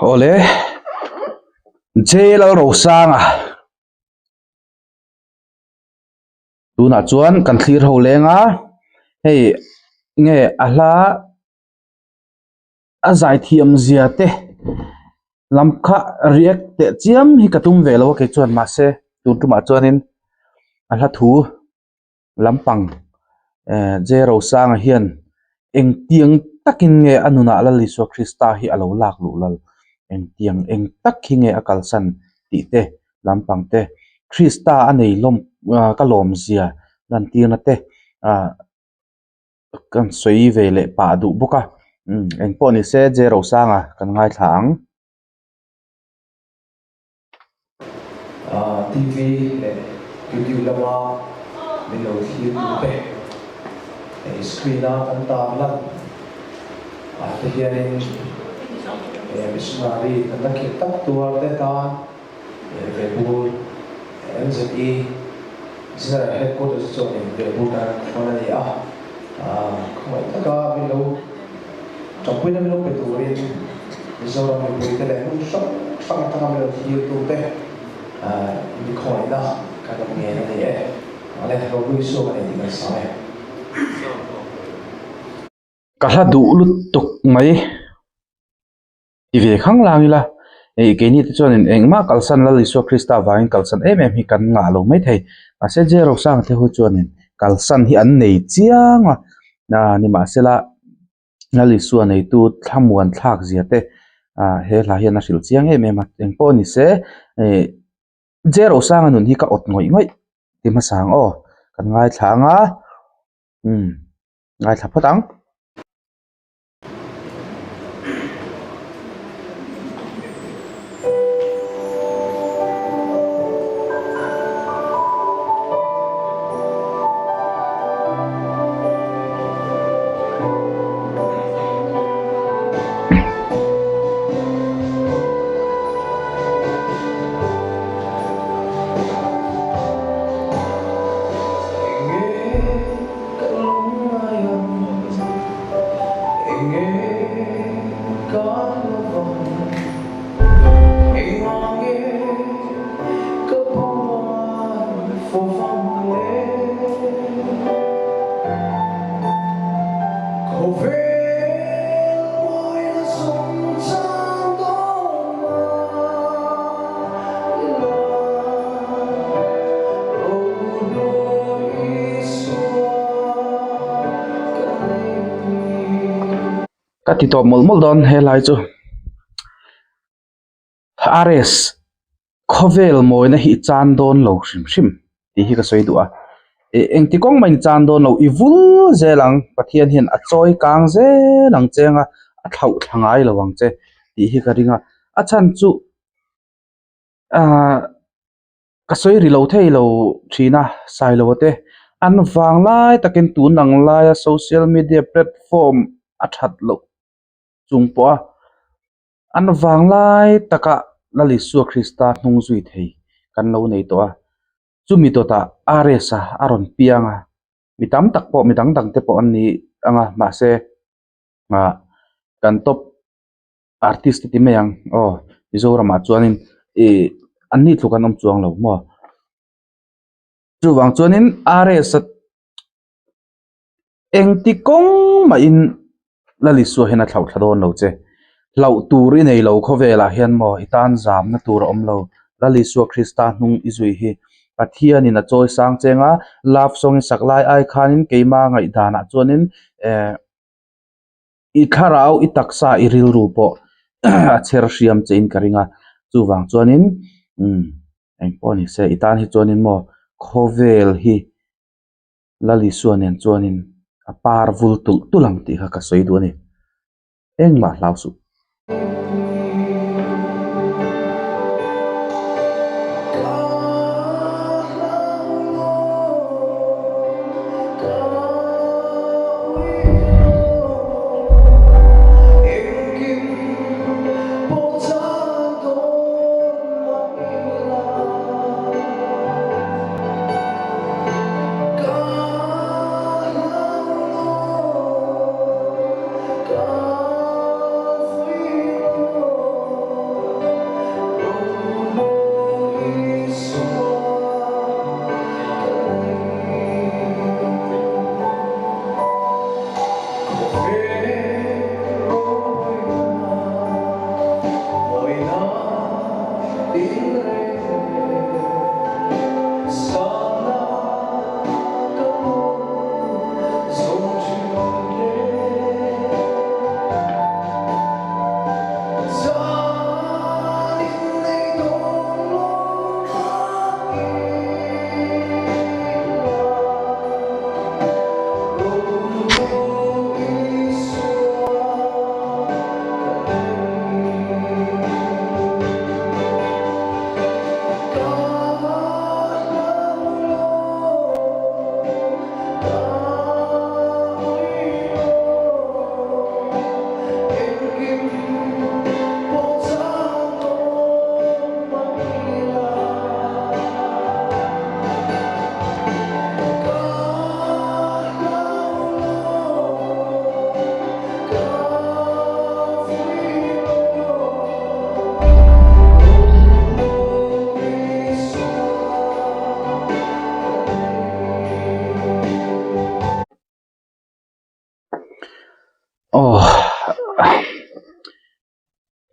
ole jail ro sanga tuna chuan kan thlir ho lenga hei nge ahla azai thiam zia te lamkha riak te chiam hi katum velo ke chuan ma se tuma chuanin ahla thu lampang zero sanga hian eng tiang takin nge anuna la liso krista hi alo lak lu lal eng tiang eng tak hi nge akalsan ti te lampang te krista anei lom kalom zia lan tiang te kan soi vele pa du boka eng po ni se zero sanga kan ngai thang TV YouTube lama milo hi pe screen kan ta lan te hianin missionary kan ta ki tak tua te ta ve bu NZE sira headquarters so in ve bu ta khona ya khoi ta ka milo chapui na milo pe tu rin misora me bu te le nu sok sang ta milo hi tu te mi khoi da ka ta nge na ye ale ta bu so ka ni ka sa kahla du lut tuk mai ive khang langila ke ni te chuan engma kalsan la liso krista vain kalsan em hi kan nga lo mai thei a se zero sang te hu chuan kalsan hi an nei chianga na ni ma sela la liso nei tu thamuan thak zia te he la hian a hril chiang em eng po ni se zero sang anun hi ka ot ngoi ti ma sang kan ngai thanga ngai tha phatang Katito mol don helai chu Ares khovel moina hi chan don lo shim ti hi ka soi du eng ti kong mai chan don lo ivul zelang pathian hian a choi kang ze lang chenga a thau thangai lawang che ti hi ka ringa a chan chu ka soi ri lo thei lo thina sai lo te an wang lai takin tu nang lai social media platform a that lo chungpo an wang lai taka lali su krista hnung zui thei kan lo nei to chumi to ta aresa aron pianga mitam takpo mitang dang te po ani anga ma se kan top artist ti meyang Mizoram a chuanin anni thukan om chuang lo mo chuwang chuanin aresa engti kong ma in lali su hena thlau thadon lo che lau turi nei lo khovela hian mo hitan zam na tur om lo lali su krista hnung izui hi pathian in a choi sang chenga love song saklai ai khanin keima ngai dana chuanin I kharau I taksa iril rupo a cher siam chein karinga chuwang chuanin eng poni se itan hi chuanin mo khovel hi lali suanen chuanin a par vul tulang ti kha ka soi du ni engma hlausu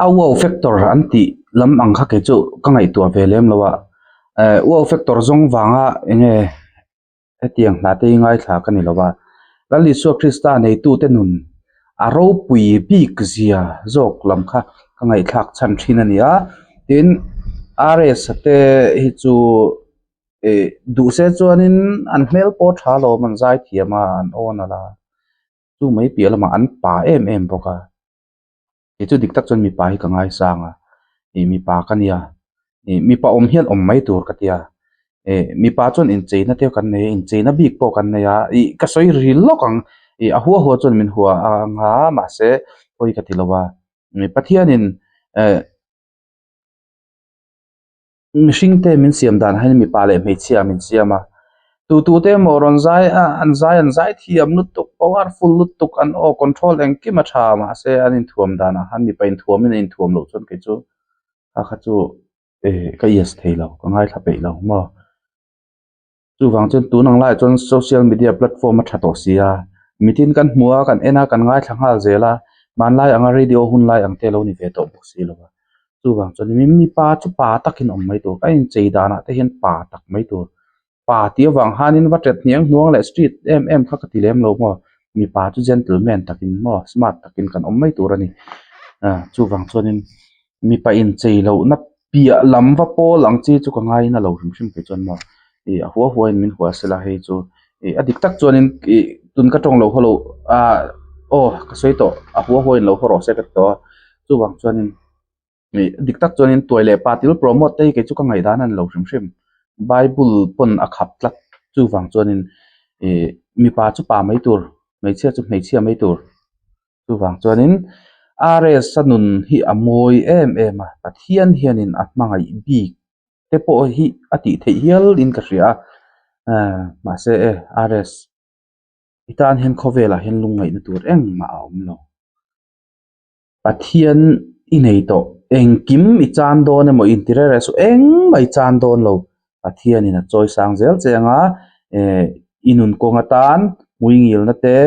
a wow factor anti lam ang kha ke chu ka ngai tua velem lowa wow factor zong wanga enge etiang na te ngai thla kan ni lowa lali so krista nei tu te nun aro pui bik zia zok lam kha ka ngai thak chan thin ania tin rs te hi chu du se chuanin an hmel po tha lo man zai thiama an on ala chu mai pi lama an pa em boka e chu dik tak chon mi pa hi ka ngai sanga mi pa kania mi pa om hian om mai tur katia mi pa chon in cheina te kan nei in cheina bik po kan nei a ka soi ril lokang a huwa chon min huwa nga ma se poi ka tilowa mi pathian in mishing te min siam dan hain mi pa le me chia min siama tu te moron zai an zai thiam lut tuk powerful lut tuk an o control en ki ma tha ma se an in thuam dana han mi pa in thuam in thuam lo chon ke chu a kha chu ka yes theilo ka ngai tha pe lo mo chu wang chen tu nang lai chon social media platform tha to sia mitin kan hmuwa kan ena kan ngai thangal zela man lai anga radio hun lai ang te lo ni ve to bok si lo chu wang chon mi pa chu pa takin om mai to ka in chei dana te hian pa tak mai to pa tia wang hanin watet niang nuang le street kha ka tilem lo mo mi pa chu gentleman takin mo smart takin kan om mai tur ani chu wang chonin mi pa in chei lo na pia lam wa po lang chi chu ka ngai na lo hrim pe chon mo a huwa in min huwa sela hei chu adik tak chonin tun ka tong lo holo ka sei to a huwa in lo horo se ka to chu wang chonin dik tak chonin toile patil promote te ke chu ka ngai dan an lo hrim Bible pon akhap tlak chu wang chonin mi pa chu pa mai tur mai chia chu mai chia mai tur chu wang chonin rs sanun hi amoi a pathian hianin atmangai bi te po hi ati thei hial in ka ria ma se rs itan hen khovela hen lungai na tur eng ma aum lo pathian inei to engkim I chan don emo intirere su eng mai chan don lo pathian in a choi sang zel chenga inun konga tan muingil na te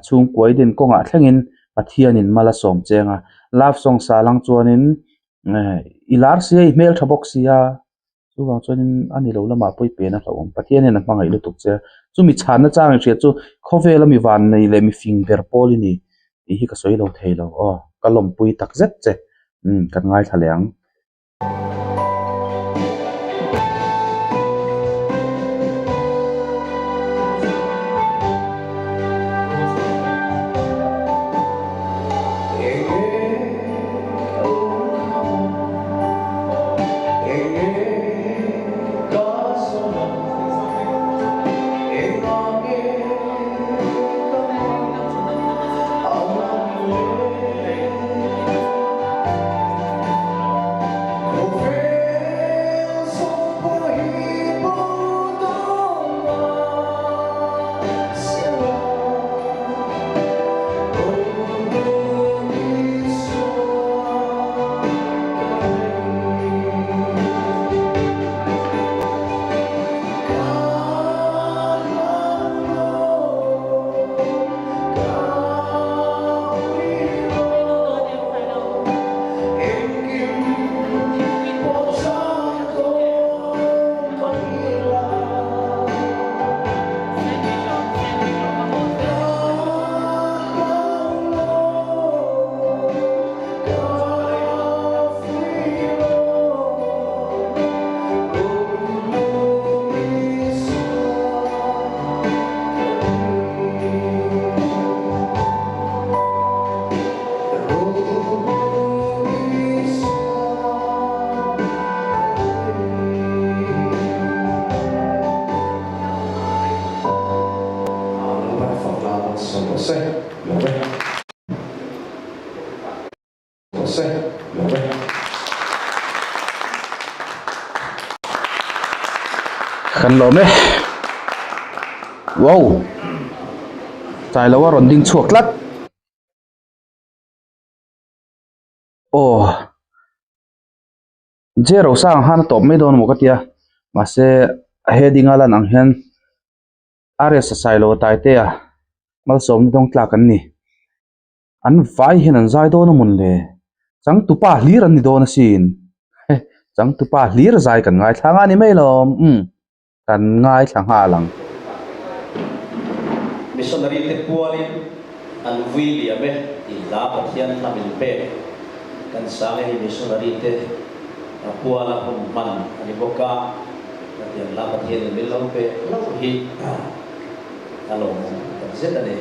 chung koi din konga thlengin pathian in mala som chenga love song salang chuanin ilar sia email thabok sia chuwang chuanin ani lo lama poi pe na hlawm pathian in a hmangai lutuk che chu mi chan na chang ria chu khovela mi van nei le mi finger polini hi ka soi lo thei lo kalom pui tak zet che kan ngai thaleang kan lo me wow tai lo ron ding chuak lat zero sang han top me don mo katia ma se heading ala nang hian rs sai lo tai te mal som dong tla kan ni an vai hin an zai don mun le จังตุปาหลีรันนี่โดนสินจังตุปาหลีรใจกันง่ายทางอันนี้ไม่ลมกันง่ายทางหาหลัง missionary te pualin an William i la pathian namin pe kan sange hi missionary te puala hum man ani boka kan la pathian min lo pe lo hi alo kan zeta ne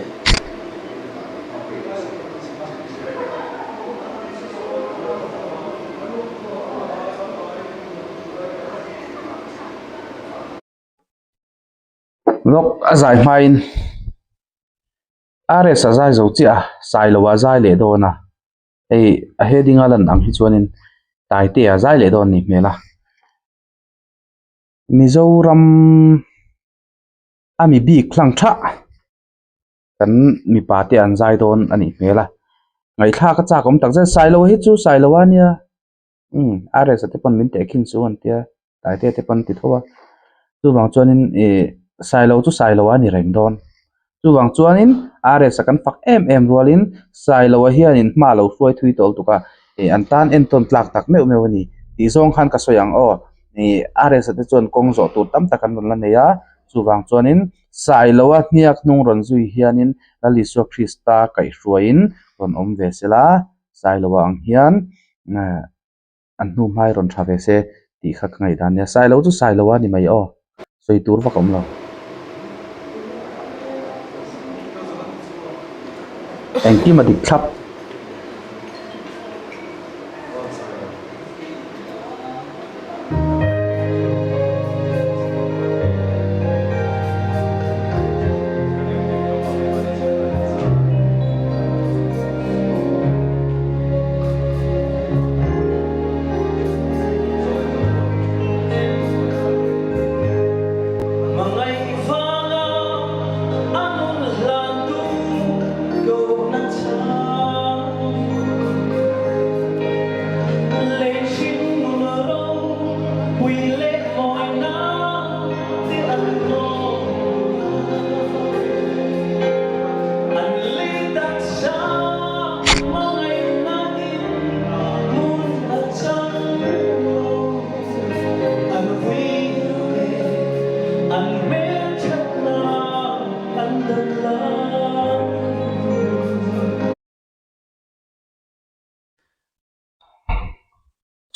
lok azai main are sa zai zo chi a sai lo wa zai le do na ei a heading alan ang hi chuanin tai te a zai le don ni mela Mizoram ami bi khlang tha kan mi pa te an zai don ani mela ngai tha ka cha kom tak ja sai lo hi chu sai lo wa nia are sa te pon min te khin chu an tia tai te pon ti thowa chu wang chuanin sai lo chu sai lo wa ni reng don chu wang chuanin are sa kan fak em rualin sai lo wa hianin ma lo hruai thui tol tuka an tan en ton tlak tak meu ani ti zong khan ka soyang ni are sa te chuan kong zo tu tam takan ron la neya chu wang chuanin sai lo wa hniak nung ron zui hianin la Lisu Krista kai hruain ron om ve sela sai lo wa ang hian an nu mai ron tha ve se ti kha ngai dan ya sai lo chu sai lo wa ni mai soi tur va kom lo engki ma dik thlap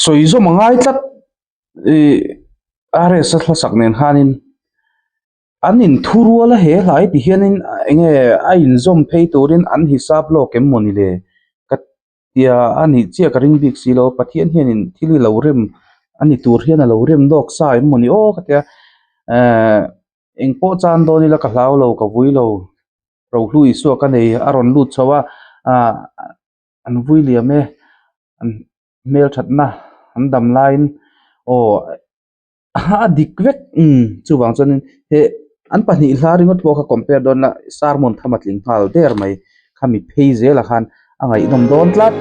soi zo mangai tlat are sa thla sak nen hanin anin thuruala he lai ti hianin enge a in zom phei turin an hisab lo kem moni le katia ani chia ka ring bik silo pathian hianin thili lo rem ani tur hian a lo rem dok sa em moni katia engpo chan do ni la ka hlau lo ka vui lo ro hlui so ka nei aron lut chawa an vui liame an mel thatna an dam line dik vek chu wang chuanin he an pahnih hla ringot po kha compare don la sarmon thamatling phal der mai khami phei zela khan angai nom don tlat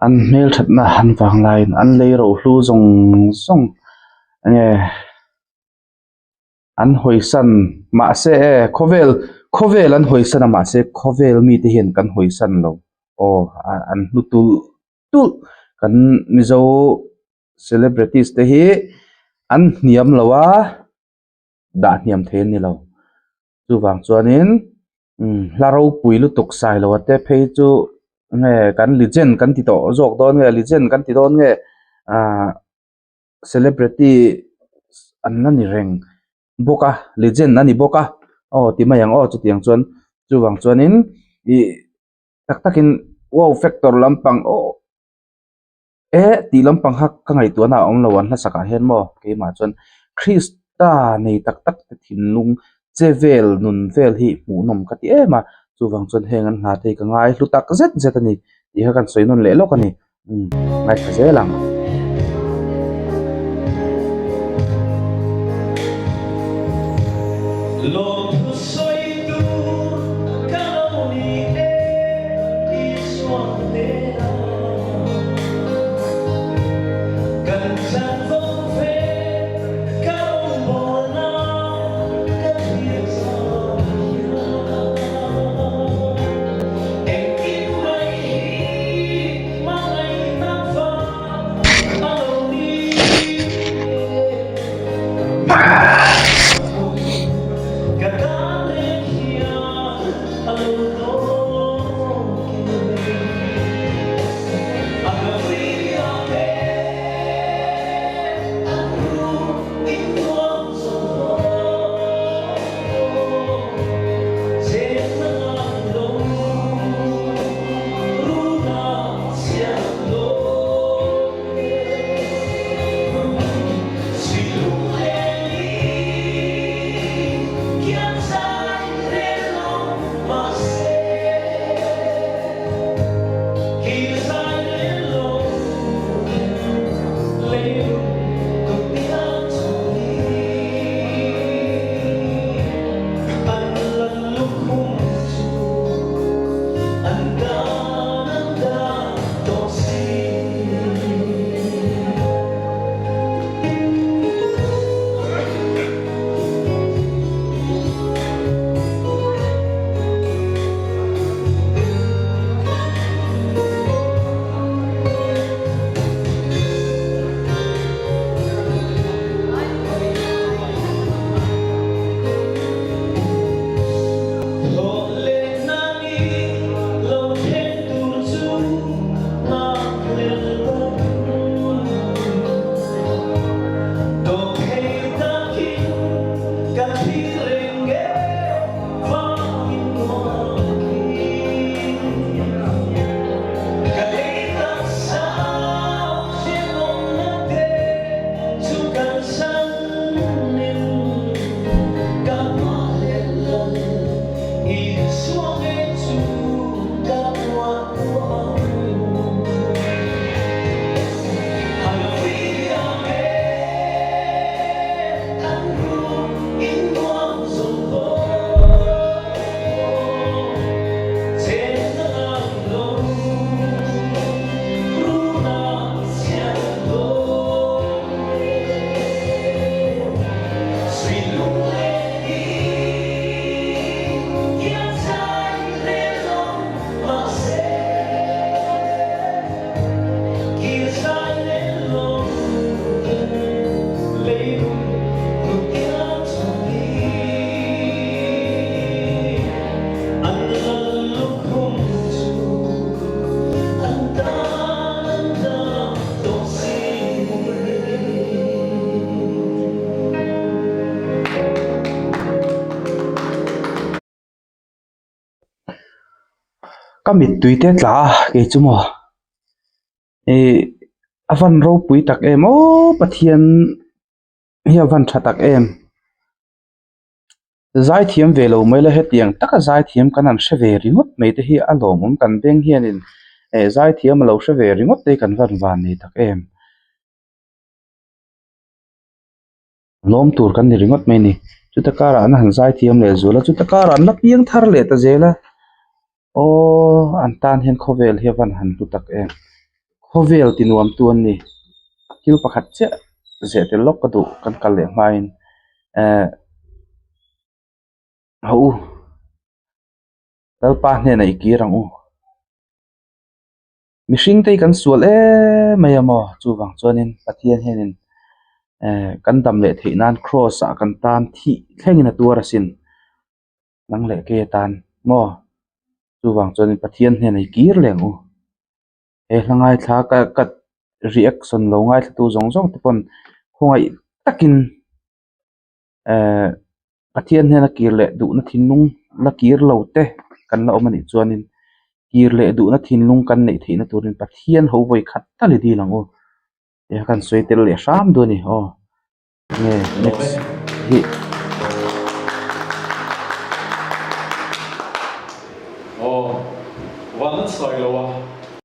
an mel thatna han wang line an lei ro hlu zong nge an hoisan ma se khovel an hoisan ma se khovel mi te hian kan hoisan lo an hlutul kan mizo celebrities te hi an niam lawa da niam the ni lo chu wang chuanin laro pui lu tuk sai lo te phei chu nge kan legend kan ti to jok don nge legend kan ti don nge celebrity an na ni reng boka legend na ni boka ti ma yang chu tiang chuan chu wang chuanin I tak takin wow factor lampang ti lampang hak ka ngai tu na ong lo an hla saka hen mo ke ma chuan Krista nei tak tak te thin lung chevel nun vel hi mu nom ka ti ema chu wang chuan heng an hna te ka ngai hlutak zet zet ani ti ha kan soinon le lok ani ngai ka zelang kamit tuite tla ke chumo avan ro pui tak em pathian hi avan tha tak em zai thiam velo mele hetiang taka zai thiam kanan sheve ringot meite hi alomum kan beng hianin zai thiam lo sheve ringot te kan van van ni tak em lom tur kan ni ringot me ni chutakara an han zai thiam le zula chutakara an lapiang thar le ta zela an tan hen khovel hi van han tu tak em khovel tinuam tuan ni kil pakhat che zete lok ka du kan kal le main talpa hne na ikirang mishing te kan sual mayamo chuwang chuanin pathian henin kan dam le theinan cross a kan tan thi thlengin atur asin nang le ke tan mo chuwang chuanin pathian hne na ikir leng hlangai thla ka reaction lo ngai thtu zong zong te pon khongai takin pathian he na kir le du na thinlung la kir lo te kan la omani chuanin kir le du na thinlung kan nei theina turin pathian ho voi khat ta le di lang o ya kan soitel le sham do ni nge next hiวันใส่แล้ววะ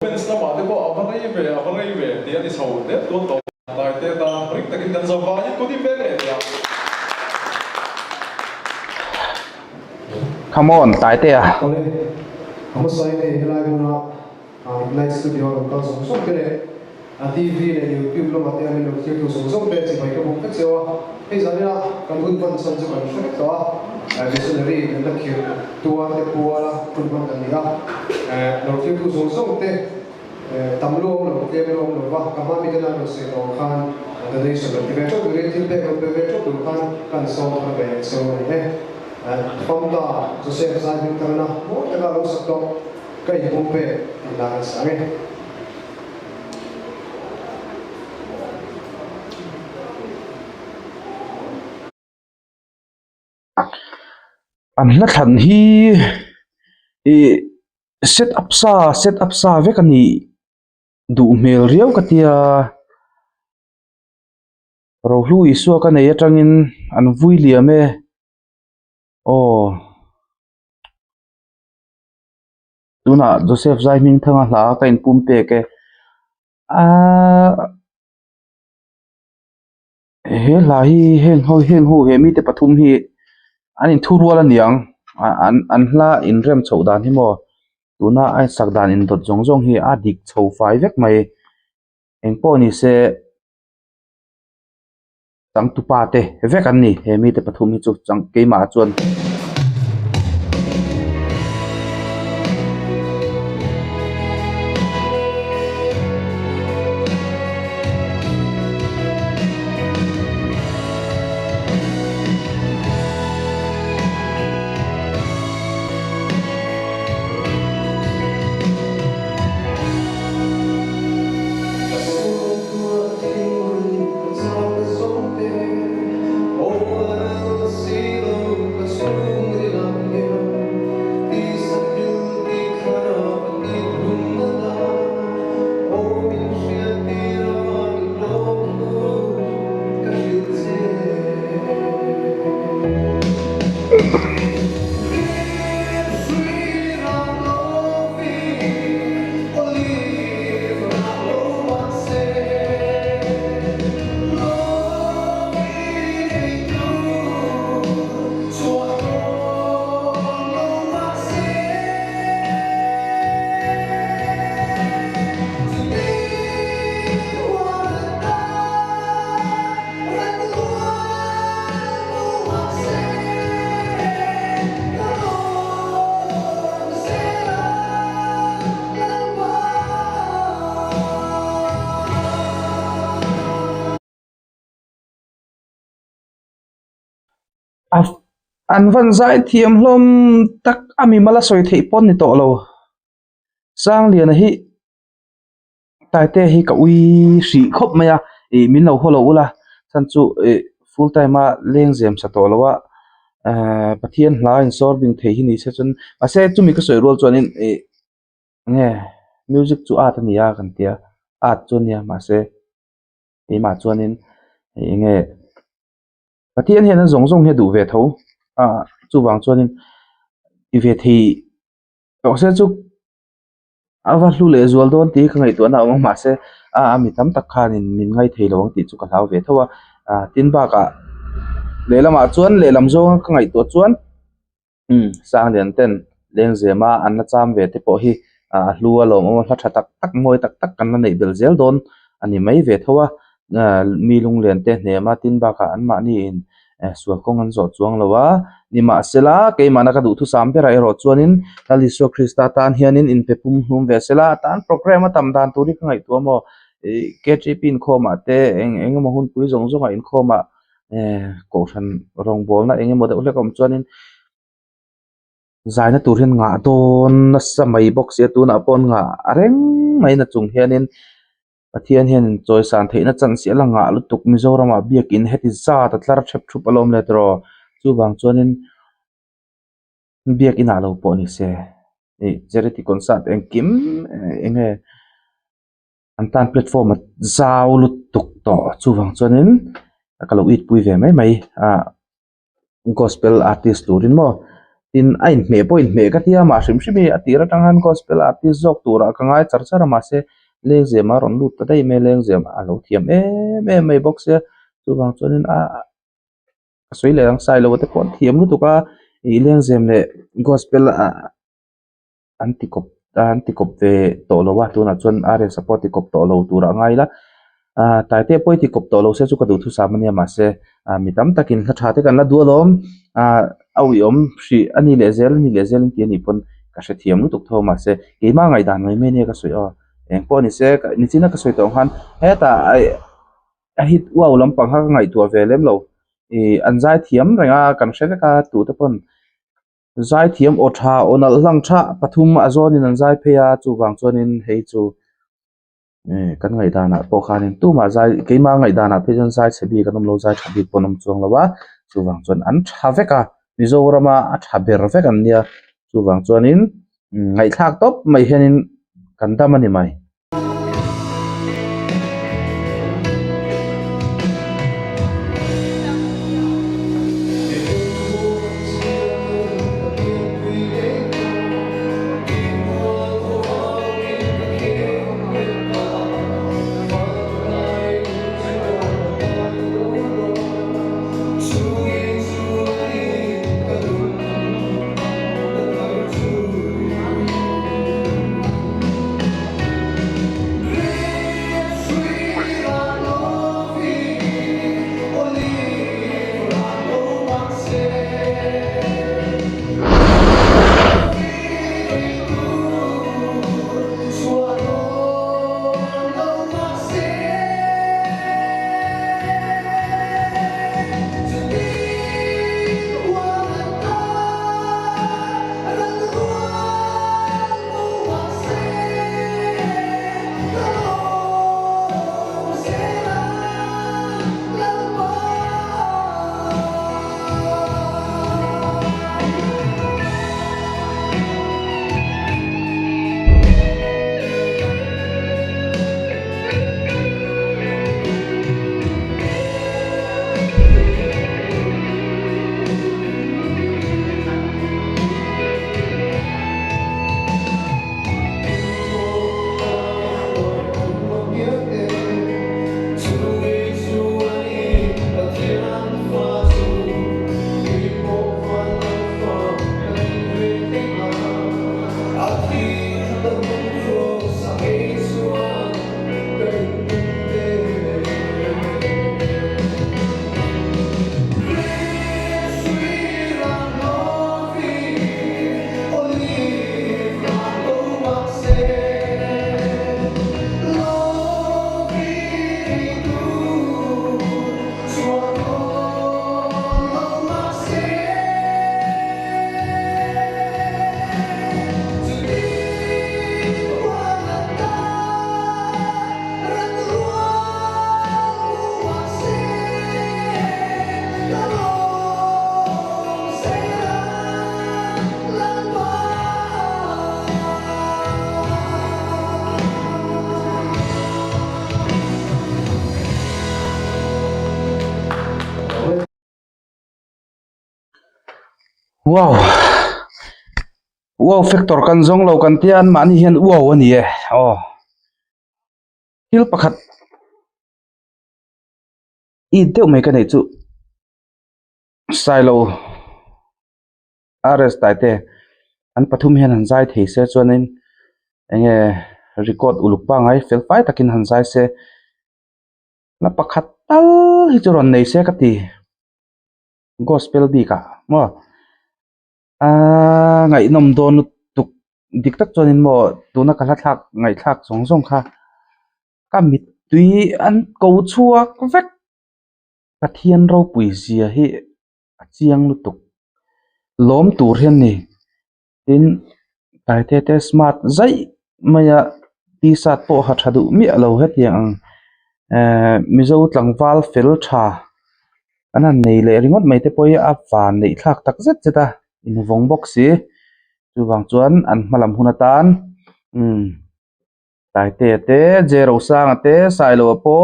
เป็นสมัยที่ว่าอะไรเดี๋ยวนี้ชาวเด็กตัวโตตายเตะตาริกตะกินดันสบายกูที่เป็นเลยเนี่ย come on ตายเตะ ตอนนี้ผมใส่ในไลฟ์นะไลฟ์สตูดิโอก็ส่งไปเลยทีวีเลยยูทูบลงมาเตะมีลูกที่ดูส่งไปสิไปก็บุกไปเสียวไอ้สันนี่ละกันคุณฟังสันจะกันช่วยตัวดิฉันเรียนนักเขียนตัวเด็กบัวละคุณฟังกันนี่ละลูกที่ดูส่งเตะตำรวจลูกเก็บลงหรือว่ากำลังมีการดูเสียงขันแต่ในส่วนที่เป็นชุดเรียนที่เป็นชุดดูขันกันส่งไปเป็นส่งเนี่ยฟังตาจะเสียใจเป็นกันนะโอ้แต่เรารู้สึกต้องก็ยังคงเป็นหลังสังเกตอันละทันฮีset up sa ve kan ni du mel riau ka tia ro hlu isu ka nei atangin an vui liame tuna Joseph Zaiming thanga hla ka in pumpe ke he la hi heng ho he mi te pathum hi anin thurwala niang an hla in rem chhodan hi mo tuna ai sakdan in dot jong hi a dik chho fai vek mai engpo ni se tang tu pa te vek an ni he mi te pathum hi chu chang ke ma chuan an van zai thiam hlom tak ami mala soi thei pon ni to lo sang lian hi tai te hi ka ui hri khop maya min lo holo ula chan chu full time a leng zem sa to lowa pathian hla in sorbing thei hi ni se chun ase chumi ka soi rol chuanin nge music chu art ania kan tia art chunia ma se ma chuanin nge pathian hian zong he du ve tho chu wang chuanin i ve thei to se chu awa hlu le zual don ti ka ngai to na ma se mi tam tak khanin min ngai thei lawang ti chu ka hlau ve thowa tin ba ka le lama chuan le lam zong ka ngai to chuan sang lian ten leng zema an la cham ve te po hi hlu a lom hla tha tak moi tak kan la nei bel zel don ani mai ve thowa mi lung len te hnema tin ba ka an ma ni in sual kong an zo chuang lowa ni ma sela ke mana ka du thu sam pe rai ro chuanin taliso krista tan hianin in pepum hum ve sela tan program tam dan turi ka ngai to mo KGP in khoma te eng mo hun pui zong zonga in khoma ko than rong bol na eng mo de ule kom chuanin zaina turin nga don na samai box ya tu na pon nga areng mai na chung hianin pathian hian joy san theina chan sia langa lutuk Mizoram a biakin heti za tatlar thep thup alom le tro chu wang chuanin biak ina lo po ni se charity concert engkim enge antan platform zau lutuk to chu wang chuanin akalo it pui ve mai gospel artist turin mo tin ain me point me ka tia ma shim shimi atira tangan gospel artist jok tura ka ngai charchara ma se lengzem a ron lut ta dei me lengzem a lo thiam me box ya chu wang chuanin soi le ang sai lo te pon thiam lu tuka i lengzem le gospel antikop ve to lo wa tuna chuan are support tikop to lo tura ngai la taite poi tikop to lo se chu ka du thu samania ma se mitam takin tha the kan la dualom awiom hri ani le zel ti ani pon ka hre thiam lu tuk tho ma se keima ngai dan mai me ne ka soi eng po ni se ni china ka soi tong han heta a hit wa ulam pang ha ngai tu velem lo anzai thiam renga kan hre ka tu te pon zai thiam o tha onal hlang tha pathum azon in anzai pheya chu wang chuanin hei chu kan ngai dana po khanin tu ma zai keima ngai dana phejan zai chebi kanom lo zai thabi ponom chuang lawa chu wang chuan an tha veka Mizorama a tha ber vek an nia chu wang chuanin ngai thak top mai hianin kan damani mai wow factor kan zong lo kan tian mani hian wow ani hil pakhat I deuh mai ka nei chu silo arrest taite an pathum hian han zai thei se chuanin enge record uluk pa ngai fel pai takin han zai se la pakhat tal hi chu ron nei se ka ti gospel bi ka mo ngai nom don tuk dik tak chuanin mo tuna kala thak ngai thak song kha ka mit tui an ko chuak vek pathian ro pui zia hi achiang lutuk lom tur hian ni tin taite te smart zai maya t-shirt po ha thadu mi alo het yang mizo tlangwal fel tha anan nei le ringot mai te poi a van nei thlak tak zet zeta in vong box si chu wang chuan an hmalam hunatan tai te zero sang ate sailo po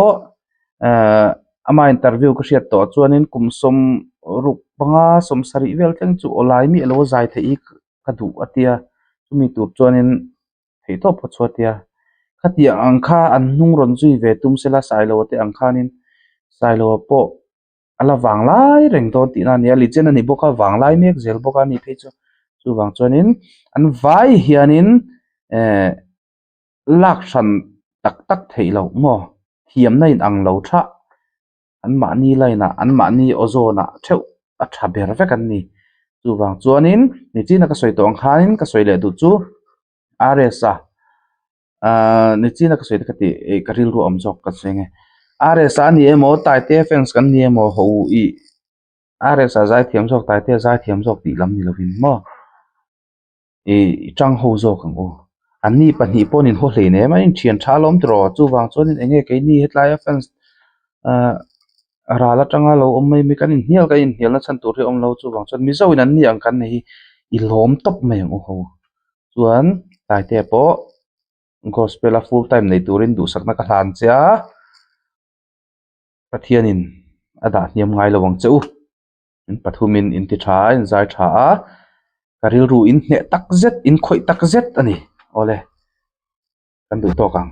ama interview ko siat to chuanin kumsom ruk panga som sari vel tleng chu olai mi alo zai thei ka du atia chumi tur chuanin thei to pho chuatia khatia angkha an hnung ron chui ve tum sela sailo te angkhanin sailo po ala wanglai reng ton ti na nia lichen ani boka wanglai mek zel boka ni phei chu wang chuanin an vai hianin lakshan tak tak thei lo mo thiam na in ang lo tha an ma ni laina an ma ni ozona theu a tha ber vek an ni chu wang chuanin ni china ka soi to angkhanin ka soi le du chu aresa ni china ka soi ka ti karil ru am jok ka senge aresa ni emo tai te fence kan ni emo ho I aresa zai thiam jok tai te zai thiam jok ti lam ni lovin mo chang ho jok ang o ani pani ponin ho hle ne ma in thian thalom tro chu wang chuanin enge ke ni hetlai fence rala tanga lo mai mi kan in hial ka in hial na chan tur hi om lo chu wang chuan mi zo in an ni ang kan nei I lom top mai ang o ho chuan tai te po gospel a full time nei turin du sakna ka hlan cha pathianin ada niam ngai lawang cheu in pathumin in ti tha in zai tha karil ru in ne tak zet in khoi tak zet ani ole kan du to kang